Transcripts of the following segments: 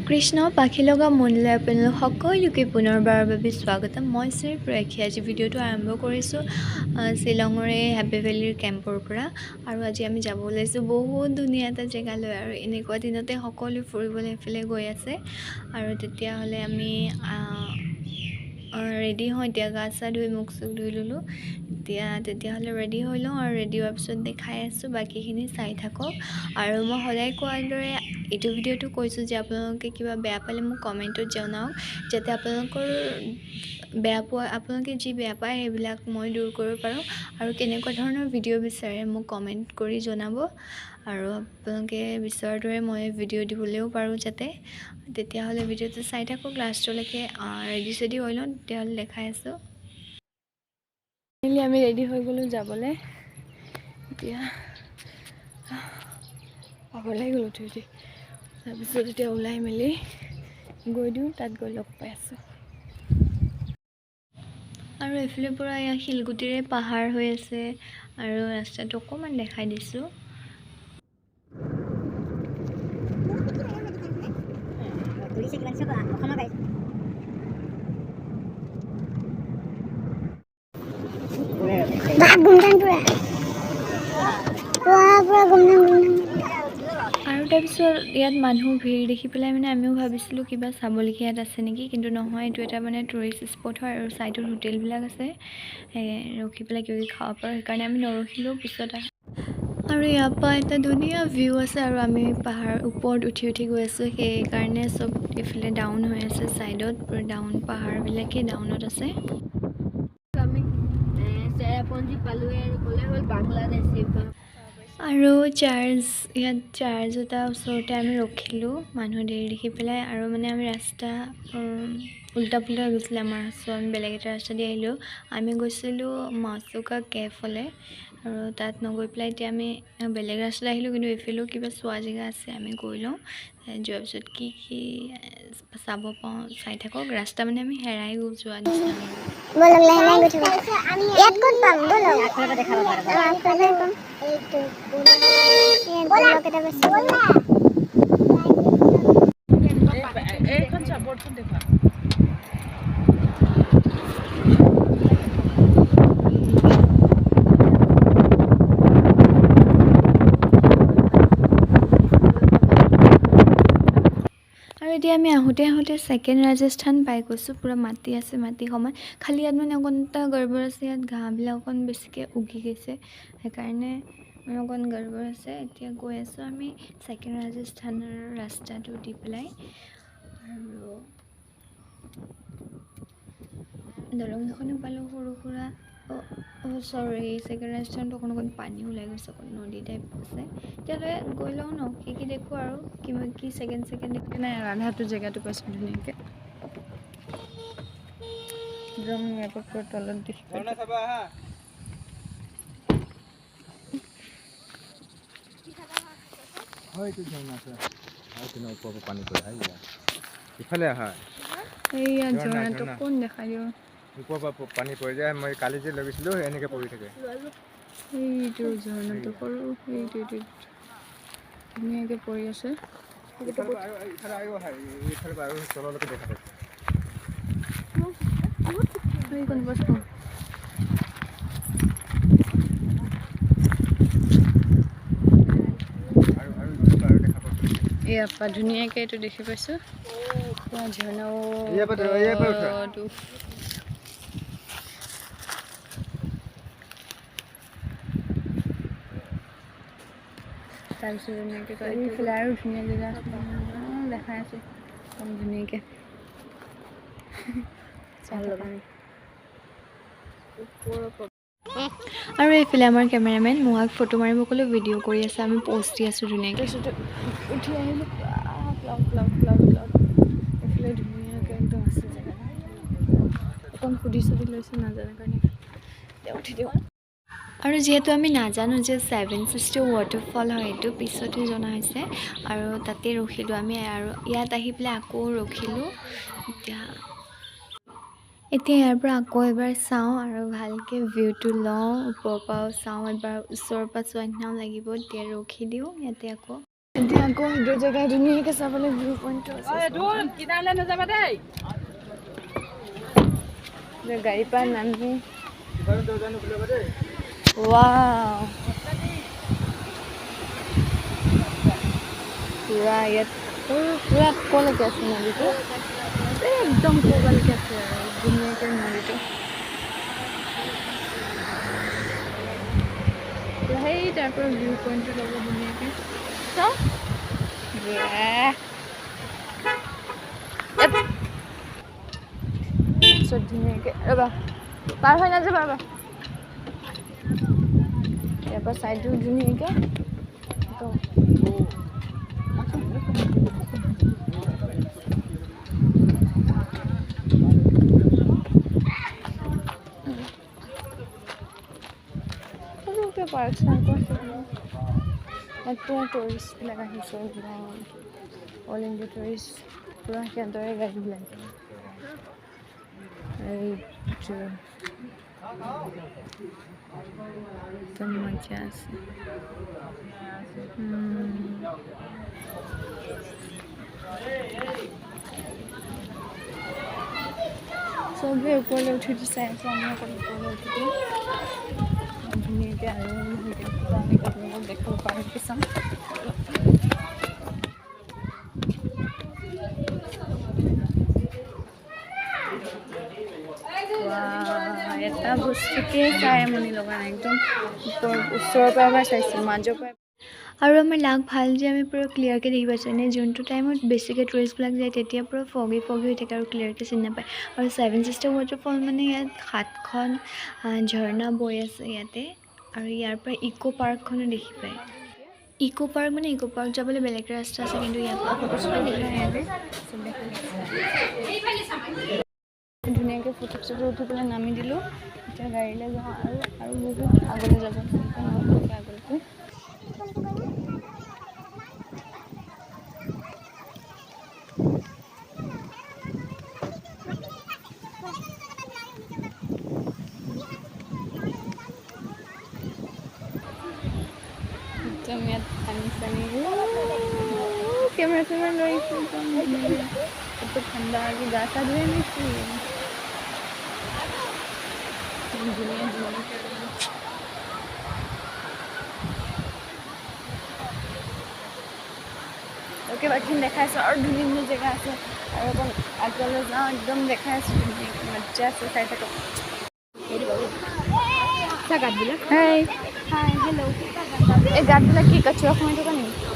কৃষ্ণ পাখি লগা মনলৈ আপোনালোক সকলোকে পুনৰবাৰৰ বাবে স্বাগতম। মই শ্ৰী প্ৰেক্ষী। আজি ভিডিঅ'টো আৰম্ভ কৰিছোঁ শ্বিলঙৰে হেপী ভেলীৰ কেম্পৰ পৰা। আৰু আজি আমি যাব ওলাইছোঁ বহুত ধুনীয়া এটা জেগালৈ, আৰু এনেকুৱা দিনতে সকলো ফুৰিবলৈ এইফালে গৈ আছে। আৰু তেতিয়াহ'লে আমি ৰেডি হওঁ। এতিয়া গা চা ধুই মুখ চুখ ধুই ল'লোঁ। তেতিয়াহ'লে ৰেডি হৈ লওঁ, আৰু ৰেডি হোৱাৰ পিছত দেখাই আছোঁ। বাকীখিনি চাই থাকক। আৰু মই সদায় কোৱাৰ দৰে এইটো ভিডিঅ'টো কৈছোঁ যে আপোনালোকে কিবা বেয়া পালে মোক কমেণ্টত জনাওক, যাতে আপোনালোকে যি বেয়া পায় সেইবিলাক মই দূৰ কৰিব পাৰোঁ। আৰু কেনেকুৱা ধৰণৰ ভিডিঅ' বিচাৰে মোক কমেণ্ট কৰি জনাব, আৰু আপোনালোকে বিচৰাৰ দৰে মই ভিডিঅ' দিবলৈও পাৰোঁ যাতে। তেতিয়াহ'লে ভিডিঅ'টো চাই থাকক লাষ্টলৈকে। ৰেডি চেডি হৈ লওঁ, তেতিয়াহ'লে দেখাই আছোঁ। আমি ৰেডি হৈ গ'লোঁ যাবলৈ। এতিয়া ভাগৰ গ'লোঁ উঠি উঠি। তাৰপিছত এতিয়া ওলাই মেলি গৈ দিওঁ, তাত গৈ লগ পাই আছোঁ। আৰু এইফালে পৰা এয়া শিলগুটিৰে পাহাৰ হৈ আছে, আৰু ৰাস্তাটো অকণমান দেখাই দিছোঁ। আৰু তাৰপিছত ইয়াত মানুহ ভিৰ দেখি পেলাই আমিও ভাবিছিলোঁ কিবা চাবলগীয়া ইয়াত আছে নেকি, কিন্তু নহয়, এইটো এটা টুৰিষ্ট স্পট হয়, আৰু ছাইডত হোটেলবিলাক আছে, ৰখি পেলাই কিবা খাব পাৰোঁ। সেইকাৰণে আমি নৰখিলোঁ, পিছত আৰু ইয়াৰ পৰা এটা ধুনীয়া ভিউ আছে, আৰু আমি পাহাৰ ওপৰত উঠি উঠি গৈ আছোঁ। সেইকাৰণে চব এইফালে ডাউন হৈ আছে, ছাইডত পুৰা ডাউন, পাহাৰবিলাকেই ডাউনত আছে। আমি চেৰাপুঞ্জী পালোঁৱে, আৰু গ'লে হ'ল বাংলাদেশ। আৰু ইয়াত চাৰ্জ এটা ওচৰতে আমি ৰখিলোঁ, মানুহ দেৰি দেখি পেলাই। আৰু আমি ৰাস্তা উল্টা পুল্টা হৈ গৈছিলে আমাৰ, আমি বেলেগ এটা ৰাস্তা দি আহিলোঁ। আমি গৈছিলোঁ মাছুকা কেফলৈ, আৰু তাত নগৈ পেলাই এতিয়া আমি বেলেগ ৰাস্তালৈ আহিলোঁ। কিন্তু এইফালেও কিবা চোৱা জেগা আছে, আমি গৈ লওঁ। যোৱাৰ পিছত কি চাব পাওঁ চাই থাকক। ৰাস্তা আমি হেৰাই যোৱা নিচিনা হৈ গ'ল। আৰু এতিয়া আমি আহোঁতে ছেকেণ্ড ৰাজস্থান পাই গৈছোঁ। পূৰা মাটি আছে, মাটি সমান, খালি ইয়াত অকণ এটা গড়বড় আছে। ইয়াত ঘাঁহবিলাক অকণ বেছিকৈ উগি গৈছে, সেইকাৰণে অকণ গড়বড় আছে। এতিয়া গৈ আছোঁ আমি ছেকেণ্ড ৰাজস্থানৰ ৰাস্তাটো দি পেলাই, আৰু দলং এখনো পালোঁ সৰু সুৰা। চৰি, ছেকেণ্ড ৰাজস্থানটো অকণ পানী ওলাই গৈছে, অকণ নদী টাইপ আছে। তেতিয়াহ'লে গৈ লওঁ ন, কি দেখোঁ আৰু কি ছেকেণ্ড দেখি নাই। আধাটো জেগাটো পাইছোঁ ধুনীয়াকৈ, একদম এয়াৰপৰ্টৰ তলত দেখি পাইছোঁ। ইফালে আহা, এইয়া ঝৰ্ণাটো কোন দেখাই দিব। ওপৰৰ পৰা পানী পৰি যায়। মই কালি যে লগাইছিলোঁ এনেকৈ পৰি থাকে। এইটো ঝৰ্ণাটো সৰু, এইটো ধুনীয়াকৈ পৰি আছে। তললৈকে দেখা পাইছোঁ। ইয়াৰ পৰা ধুনীয়াকৈ এইটো দেখি পাইছোঁ। ঝৰ্ণাও তাৰপিছত ধুনীয়াকৈ এইফালে আৰু ধুনীয়া জেগা আছে, দেখাই আছোঁ একদম ধুনীয়াকৈ। আৰু এইফালে আমাৰ কেমেৰামেন মোহাক ফটো মাৰিব ক'লেও ভিডিঅ' কৰি আছে, আমি প'ষ্ট দি আছোঁ ধুনীয়াকৈ। উঠি আহিলোঁ, এইফালে ধুনীয়াকৈ একদম আছে জেগা। অকণ সুধি লৈছোঁ নাজানো কাৰণে, এতিয়া উঠি দিওঁ। আৰু যিহেতু আমি নাজানো যে 7 ছিষ্টাৰ ৱাটাৰফল হয়, এইটো পিছতহে জনা হৈছে। আৰু তাতে ৰখিলোঁ আমি, আৰু ইয়াত আহি পেলাই আকৌ ৰখিলোঁ। এতিয়া ইয়াৰ পৰা আকৌ এবাৰ চাওঁ, আৰু ভালকৈ ভিউটো লওঁ, ওপৰৰ পৰাও চাওঁ, এবাৰ ওচৰৰ পৰা চোৱা নিচিনাও লাগিব। এতিয়া ৰখি দিওঁ ইয়াতে আকৌ। এতিয়া আকৌ সেইটো জেগাই ধুনীয়াকৈ চাবলৈ ভিউ পইণ্টটো আছে গাড়ীৰ পৰা নামি ৱাও পুৰা ইয়াত পুৰা কলৈকে আছে নদীটো একদম কলৈকে আছে আৰু ধুনীয়াকৈ নদীটো সেই তাৰ পৰা ভিউ পইণ্টটো ল'ব ধুনীয়াকৈ চাওঁ ধুনীয়াকৈ ৰ'বা পাৰ হৈ নাযাবা ৰ'বা ইয়াৰ পৰা চাইডটো ধুনীয়াকৈ পাৰ্ক চাৰ্ক আছে ইয়াত পুৰা টুৰিষ্টবিলাক আহিছে অল ইণ্ডিয়া টুৰিষ্ট পুৰা সিহঁতৰে গাড়ীবিলাক একদম মজা আছে চবে ওপৰলৈ উঠি চাই আছে আমি অকল ওপৰলৈ উঠিছোঁ ধুনীয়াকৈ আৰু আমি আপোনালোকক দেখাব পাৰোঁ চাওঁ এটা বস্তুকে চাই আমনি লগা নাই একদম ওচৰৰ পৰা এবাৰ চাইছোঁ মাজৰ পৰা আৰু আমাৰ লাগ ভাল যে আমি পুৰা ক্লিয়াৰকৈ দেখি পাইছোঁ এনেই যোনটো টাইমত বেছিকৈ টুৰিষ্টবিলাক যায় তেতিয়া পুৰা ফগি হৈ থাকে আৰু ক্লিয়াৰকৈ চিনি নাপায় আৰু 7 ছিষ্টাৰ ৱাটাৰফল মানে ইয়াত 7খন ঝৰ্ণা বৈ আছে ইয়াতে আৰু ইয়াৰ পৰা ইক' পাৰ্কখনো দেখি পায় ইক' পাৰ্ক মানে ইক' পাৰ্ক যাবলৈ বেলেগ ৰাস্তা আছে কিন্তু ইয়াৰ পৰা ফটো চটো ধুনীয়াকৈ ফটো চটো উঠি পেলাই নামি দিলোঁ এতিয়া গাড়ীলৈ যাওঁ আৰু বহুত আগলৈ যাব আগলৈকে একদম ইয়াত পানী চানী কেমেৰা চেমেৰা লৈ একদম ঠাণ্ডা আজি গা চা ধুই আনিছোঁ ধুনীয়া ওকে বাকীখিনি দেখাইছোঁ আৰু ধুনীয়া জেগা আছে আৰু অকণ আগলৈ যাওঁ একদম দেখাইছোঁ ধুনীয়াকৈ মজা আছে চাই থাকক গাঁতবিলাক হাই হেল্ল' এই গাঁতবিলাক কি কচৰা সোমাই থকা নেকি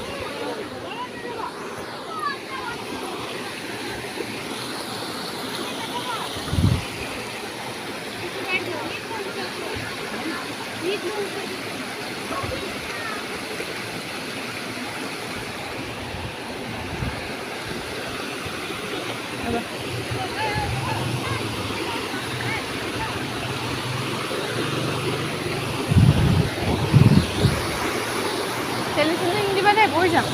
বৈ যাম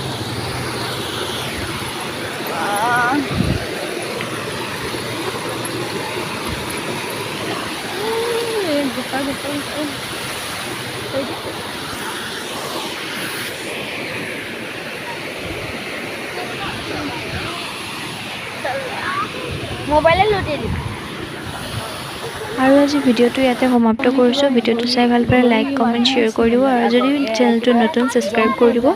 গোপা মোবাইলে লুটি দিম আৰু আজি ভিডিঅ'টো ইয়াতে সমাপ্ত কৰিছোঁ ভিডিঅ'টো চাই ভাল পালে লাইক কমেণ্ট শ্বেয়াৰ কৰি দিব আৰু যদি চেনেলটো নতুন ছাবস্ক্ৰাইব কৰি দিব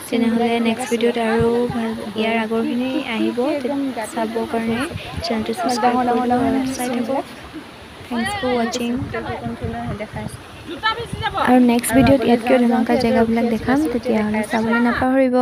তেনেহ'লে নেক্সট ভিডিঅ'ত আৰু ভাল ইয়াৰ আগৰখিনি আহিব চাবৰ কাৰণে চেনেলটো ছাবস্ক্ৰাইব কৰি দিব আৰু চাই থাকক থেংকছ ফৰ ৱাচিং আৰু নেক্সট ভিডিঅ'ত ইয়াতকৈ ধুনীয়া জেগাবিলাক দেখাম তেতিয়াহ'লে চাবলৈ নাপাহৰিব